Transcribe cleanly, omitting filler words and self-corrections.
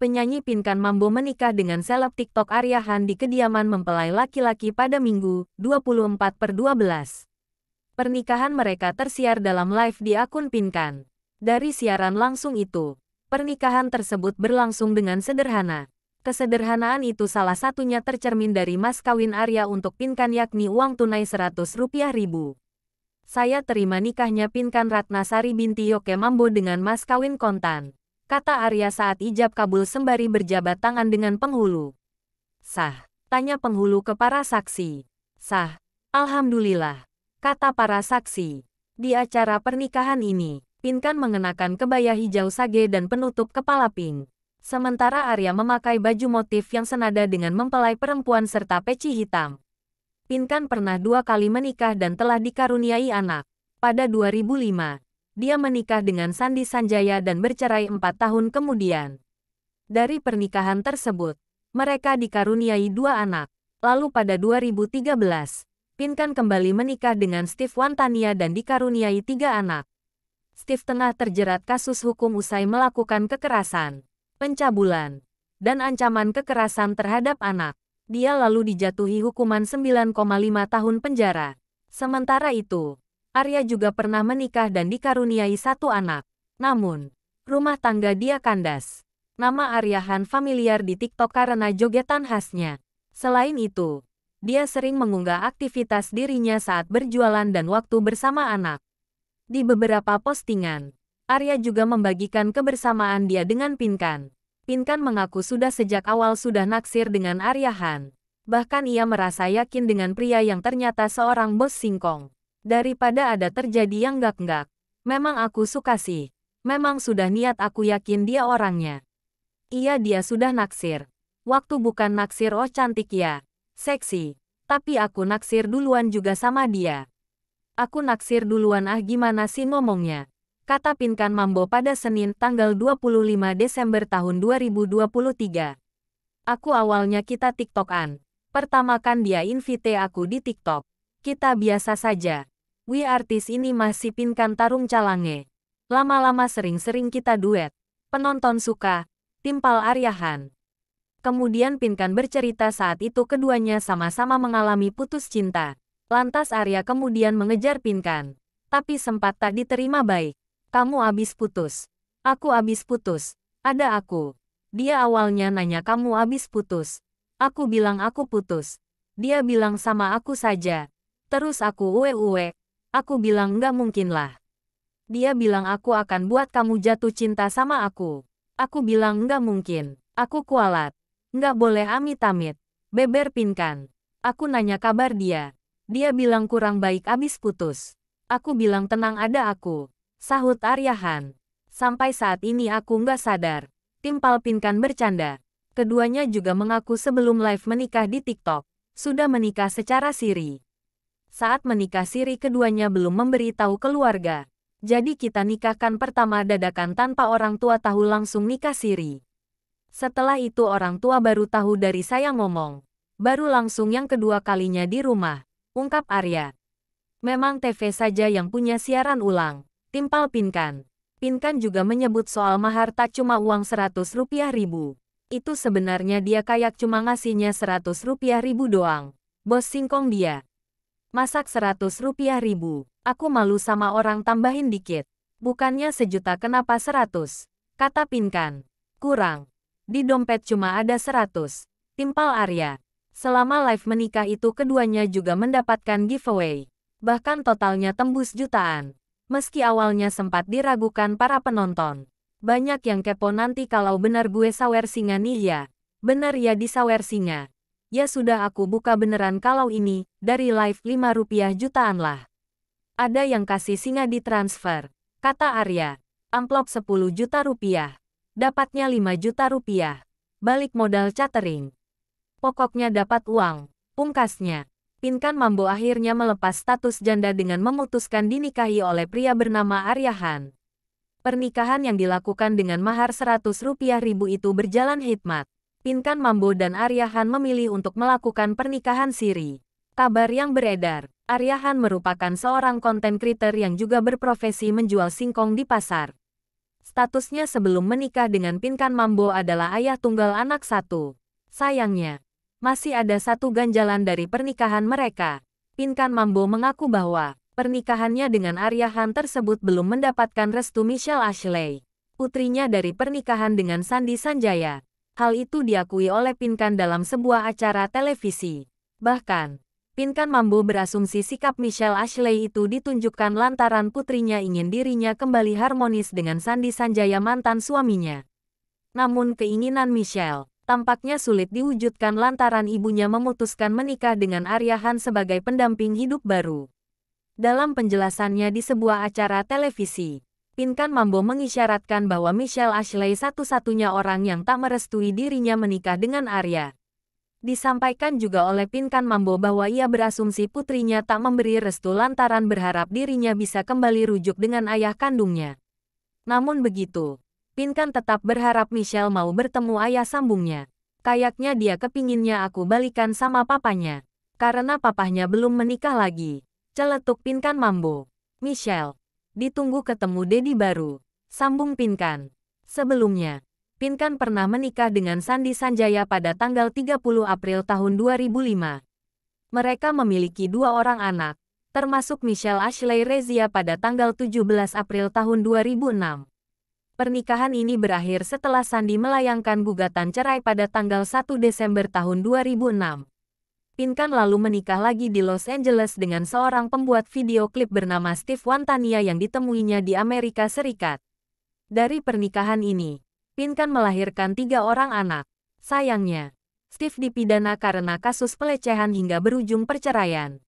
Penyanyi Pinkan Mambo menikah dengan seleb TikTok Arya Han di kediaman mempelai laki-laki pada Minggu, 24/12. Pernikahan mereka tersiar dalam live di akun Pinkan. Dari siaran langsung itu, pernikahan tersebut berlangsung dengan sederhana. Kesederhanaan itu salah satunya tercermin dari mas kawin Arya untuk Pinkan yakni uang tunai Rp100.000. Saya terima nikahnya Pinkan Ratnasari binti Yoke Mambo dengan mas kawin kontan, kata Arya saat ijab kabul sembari berjabat tangan dengan penghulu. Sah, tanya penghulu ke para saksi. Sah, alhamdulillah, kata para saksi. Di acara pernikahan ini, Pinkan mengenakan kebaya hijau sage dan penutup kepala pink. Sementara Arya memakai baju motif yang senada dengan mempelai perempuan serta peci hitam. Pinkan pernah 2 kali menikah dan telah dikaruniai anak. Pada 2005, dia menikah dengan Sandi Sanjaya dan bercerai 4 tahun kemudian. Dari pernikahan tersebut, mereka dikaruniai 2 anak. Lalu pada 2013, Pinkan kembali menikah dengan Steve Wantania dan dikaruniai 3 anak. Steve tengah terjerat kasus hukum usai melakukan kekerasan, pencabulan, dan ancaman kekerasan terhadap anak. Dia lalu dijatuhi hukuman 9,5 tahun penjara. Sementara itu, Arya juga pernah menikah dan dikaruniai 1 anak. Namun, rumah tangga dia kandas. Nama Arya Han familiar di TikTok karena jogetan khasnya. Selain itu, dia sering mengunggah aktivitas dirinya saat berjualan dan waktu bersama anak. Di beberapa postingan, Arya juga membagikan kebersamaan dia dengan Pinkan. Pinkan mengaku sudah sejak awal sudah naksir dengan Arya Han. Bahkan ia merasa yakin dengan pria yang ternyata seorang bos singkong. Daripada ada terjadi yang enggak-enggak. Memang aku suka sih. Memang sudah niat aku yakin dia orangnya. Iya dia sudah naksir. Waktu bukan naksir oh cantik ya. Seksi. Tapi aku naksir duluan juga sama dia. Aku naksir duluan gimana sih ngomongnya. Kata Pinkan Mambo pada Senin tanggal 25 Desember tahun 2023. Aku awalnya kita TikTokan. Pertama kan dia invite aku di TikTok. Kita biasa saja. Wi artis ini masih Pinkan Tarung Calange. Lama-lama sering-sering kita duet. Penonton suka. Timpal Arya Han. Kemudian Pinkan bercerita saat itu keduanya sama-sama mengalami putus cinta. Lantas Arya kemudian mengejar Pinkan. Tapi sempat tak diterima baik. Kamu abis putus. Aku abis putus. Ada aku. Dia awalnya nanya kamu abis putus. Aku bilang aku putus. Dia bilang sama aku saja. Terus aku uwe-uwe. Aku bilang nggak mungkin lah. Dia bilang aku akan buat kamu jatuh cinta sama aku. Aku bilang nggak mungkin. Aku kualat. Nggak boleh amit-amit. Beber Pinkan. Aku nanya kabar dia. Dia bilang kurang baik abis putus. Aku bilang tenang ada aku. Sahut Arya Han. Sampai saat ini aku nggak sadar. Timpal Pinkan bercanda. Keduanya juga mengaku sebelum live menikah di TikTok, sudah menikah secara siri. Saat menikah siri keduanya belum memberi tahu keluarga. Jadi kita nikahkan pertama dadakan tanpa orang tua tahu langsung nikah siri. Setelah itu orang tua baru tahu dari saya ngomong. Baru langsung yang kedua kalinya di rumah, ungkap Arya. Memang TV saja yang punya siaran ulang. Timpal Pinkan. Pinkan juga menyebut soal mahar tak cuma uang Rp100.000. Itu sebenarnya dia kayak cuma ngasihnya Rp100.000 doang. Bos singkong dia. Masak Rp100.000. Aku malu sama orang tambahin dikit. Bukannya sejuta kenapa 100? Kata Pinkan. Kurang. Di dompet cuma ada 100. Timpal Arya. Selama live menikah itu keduanya juga mendapatkan giveaway. Bahkan totalnya tembus jutaan. Meski awalnya sempat diragukan para penonton. Banyak yang kepo nanti kalau benar gue sawer singa nih ya. Benar ya di sawer singa. Ya sudah aku buka beneran kalau ini, dari live Rp5 jutaan lah. Ada yang kasih singa di transfer. Kata Arya. Amplop Rp10 juta. Dapatnya Rp5 juta. Balik modal catering. Pokoknya dapat uang. Pungkasnya. Pinkan Mambo akhirnya melepas status janda dengan memutuskan dinikahi oleh pria bernama Arya Han. Pernikahan yang dilakukan dengan mahar Rp100.000 itu berjalan hikmat. Pinkan Mambo dan Arya Han memilih untuk melakukan pernikahan siri. Kabar yang beredar, Arya Han merupakan seorang konten creator yang juga berprofesi menjual singkong di pasar. Statusnya sebelum menikah dengan Pinkan Mambo adalah ayah tunggal anak satu. Sayangnya, masih ada satu ganjalan dari pernikahan mereka. Pinkan Mambo mengaku bahwa pernikahannya dengan Arya Han tersebut belum mendapatkan restu Michelle Ashley, putrinya dari pernikahan dengan Sandy Sanjaya. Hal itu diakui oleh Pinkan dalam sebuah acara televisi. Bahkan, Pinkan Mambo berasumsi sikap Michelle Ashley itu ditunjukkan lantaran putrinya ingin dirinya kembali harmonis dengan Sandy Sanjaya mantan suaminya. Namun keinginan Michelle tampaknya sulit diwujudkan lantaran ibunya memutuskan menikah dengan Arya Han sebagai pendamping hidup baru. Dalam penjelasannya di sebuah acara televisi, Pinkan Mambo mengisyaratkan bahwa Michelle Ashley satu-satunya orang yang tak merestui dirinya menikah dengan Arya. Disampaikan juga oleh Pinkan Mambo bahwa ia berasumsi putrinya tak memberi restu lantaran berharap dirinya bisa kembali rujuk dengan ayah kandungnya. Namun begitu, Pinkan tetap berharap Michelle mau bertemu ayah sambungnya. Kayaknya dia kepinginnya aku balikan sama papanya. Karena papahnya belum menikah lagi. Celetuk Pinkan Mambo. Michelle, ditunggu ketemu Dedi baru, sambung Pinkan. Sebelumnya, Pinkan pernah menikah dengan Sandy Sanjaya pada tanggal 30 April tahun 2005. Mereka memiliki 2 orang anak, termasuk Michelle Ashley Rezia pada tanggal 17 April tahun 2006. Pernikahan ini berakhir setelah Sandy melayangkan gugatan cerai pada tanggal 1 Desember tahun 2006. Pinkan lalu menikah lagi di Los Angeles dengan seorang pembuat video klip bernama Steve Wantania yang ditemuinya di Amerika Serikat. Dari pernikahan ini, Pinkan melahirkan 3 orang anak. Sayangnya, Steve dipidana karena kasus pelecehan hingga berujung perceraian.